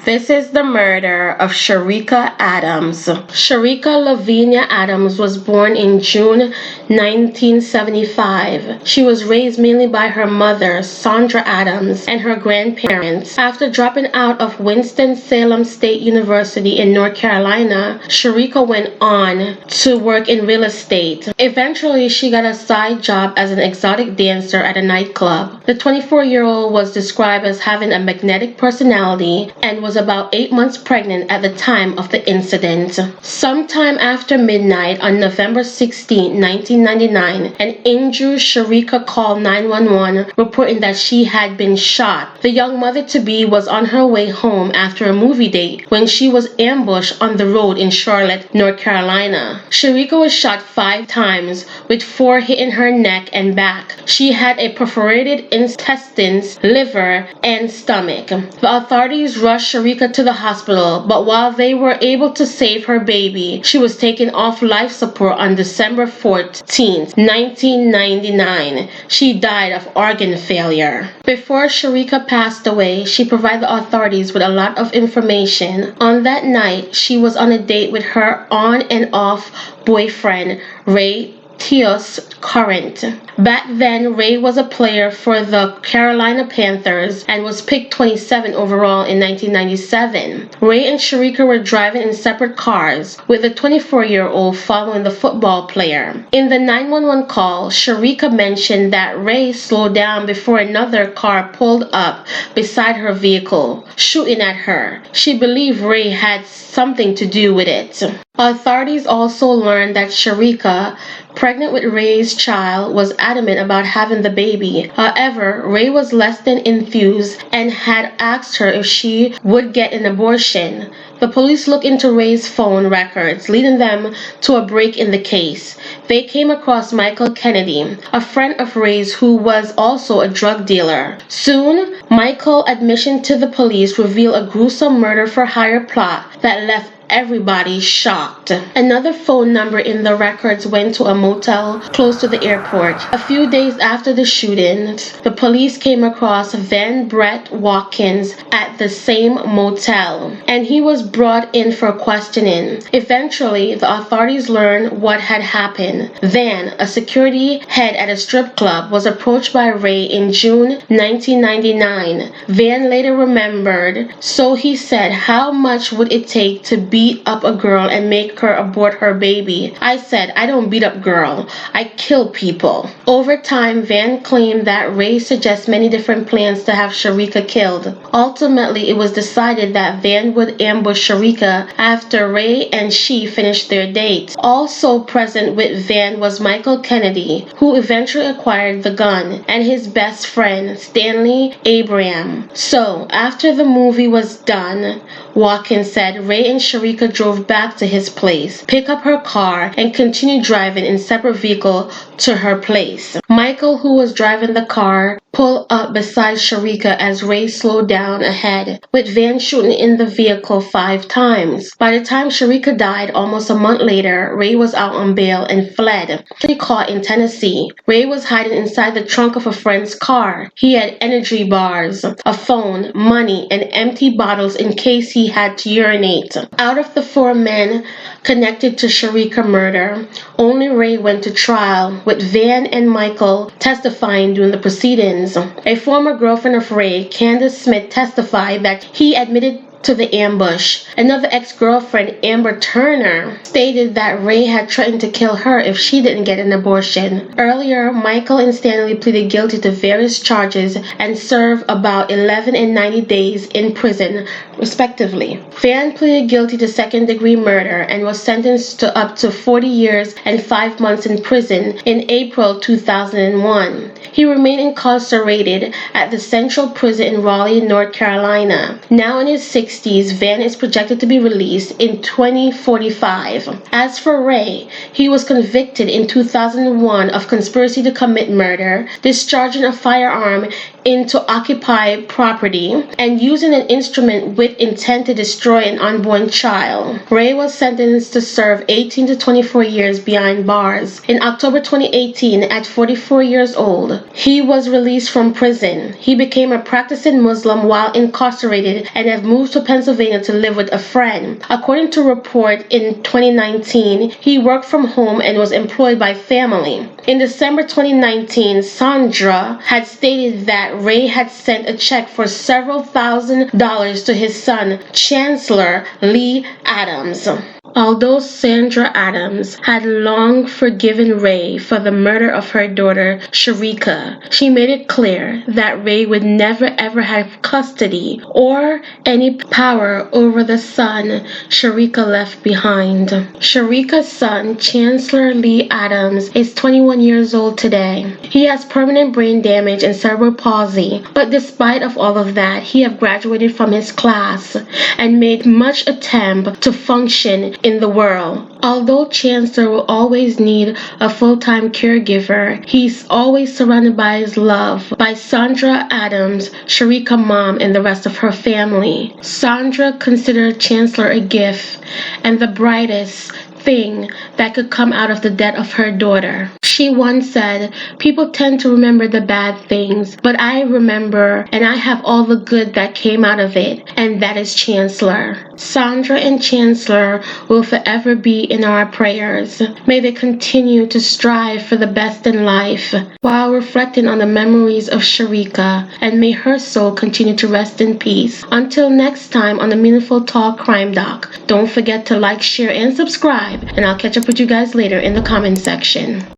This is the murder of Cherica Adams. Cherica Lavinia Adams was born in June 1975. She was raised mainly by her mother, Sandra Adams, and her grandparents. After dropping out of Winston-Salem State University in North Carolina, Cherica went on to work in real estate. Eventually, she got a side job as an exotic dancer at a nightclub. The 24-year-old was described as having a magnetic personality and was about 8 months pregnant at the time of the incident. Sometime after midnight on November 16, 1999, an injured Cherica called 911 reporting that she had been shot. The young mother-to-be was on her way home after a movie date when she was ambushed on the road in Charlotte, North Carolina. Cherica was shot 5 times, with 4 hitting her neck and back. She had a perforated intestines, liver, and stomach. The authorities rushed Cherica to the hospital, but while they were able to save her baby, she was taken off life support on December 14, 1999. She died of organ failure. Before Cherica passed away, she provided the authorities with a lot of information. On that night, she was on a date with her on and off boyfriend, Rae Carruth. Back then, Rae was a player for the Carolina Panthers and was picked 27 overall in 1997. Rae and Cherica were driving in separate cars, with the 24-year-old following the football player. In the 911 call, Cherica mentioned that Rae slowed down before another car pulled up beside her vehicle, shooting at her. She believed Rae had something to do with it. Authorities also learned that Cherica, pregnant with Rae's child, was adamant about having the baby. However, Rae was less than enthused and had asked her if she would get an abortion. The police looked into Rae's phone records, leading them to a break in the case. They came across Michael Kennedy, a friend of Rae's who was also a drug dealer. Soon, Michael's admission to the police revealed a gruesome murder-for-hire plot that left everybody shocked. Another phone number in the records went to a motel close to the airport. A few days after the shooting, the police came across Van Brett Watkins at the same motel, and he was brought in for questioning. Eventually, the authorities learned what had happened. Van, a security head at a strip club, was approached by Rae in June 1999. Van later remembered, so he said, "How much would it take to beat up a girl and make her abort her baby?" I said, "I don't beat up girl, I kill people." Over time, Van claimed that Rae suggested many different plans to have Cherica killed. Ultimately, it was decided that Van would ambush Cherica after Rae and she finished their date. Also present with Van was Michael Kennedy, who eventually acquired the gun, and his best friend, Stanley Abraham. So, after the movie was done, Watkins said Rae and Cherica drove back to his place, picked up her car, and continued driving in separate vehicles to her place. Michael, who was driving the car, pulled up beside Cherica as Rae slowed down ahead, with Van shooting in the vehicle 5 times. By the time Cherica died, almost a month later, Rae was out on bail and fled. She caught in Tennessee. Rae was hiding inside the trunk of a friend's car. He had energy bars, a phone, money, and empty bottles in case he had to urinate. Out of the 4 men connected to Cherica murder, only Rae went to trial, with Van and Michael testifying during the proceedings. A former girlfriend of Rae, Candace Smith, testified that he admitted to the ambush. Another ex-girlfriend, Amber Turner, stated that Rae had threatened to kill her if she didn't get an abortion. Earlier, Michael and Stanley pleaded guilty to various charges and served about 11 and 90 days in prison, respectively. Van pleaded guilty to second-degree murder and was sentenced to up to 40 years and 5 months in prison in April 2001. He remained incarcerated at the Central Prison in Raleigh, North Carolina. Now in his 60s, Van is projected to be released in 2045. As for Rae, he was convicted in 2001 of conspiracy to commit murder, discharging a firearm into occupied property, and using an instrument with intent to destroy an unborn child. Rae was sentenced to serve 18 to 24 years behind bars. In October 2018, at 44 years old, he was released from prison. He became a practicing Muslim while incarcerated and have moved to Pennsylvania to live with a friend. According to a report in 2019, he worked from home and was employed by family. In December 2019, Sandra had stated that Rae had sent a check for several $1,000s to his son, Chancellor Lee Adams. Although Sandra Adams had long forgiven Rae for the murder of her daughter, Cherica, she made it clear that Rae would never ever have custody or any power over the son Cherica left behind. Cherica's son, Chancellor Lee Adams, is 21 years old today. He has permanent brain damage and cerebral palsy, but despite of all of that, he have graduated from his class and made much attempt to function in the world. Although Chancellor will always need a full-time caregiver, he's always surrounded by his love by Sandra Adams, Cherica's mom, and the rest of her family. Sandra considered Chancellor a gift and the brightest thing that could come out of the death of her daughter. She once said, "People tend to remember the bad things, but I remember and I have all the good that came out of it, and that is Chancellor." Sandra and Chancellor will forever be in our prayers. May they continue to strive for the best in life while reflecting on the memories of Cherica, and may her soul continue to rest in peace. Until next time on the Meaningful Talk Crime Doc, don't forget to like, share, and subscribe, and I'll catch up with you guys later in the comment section.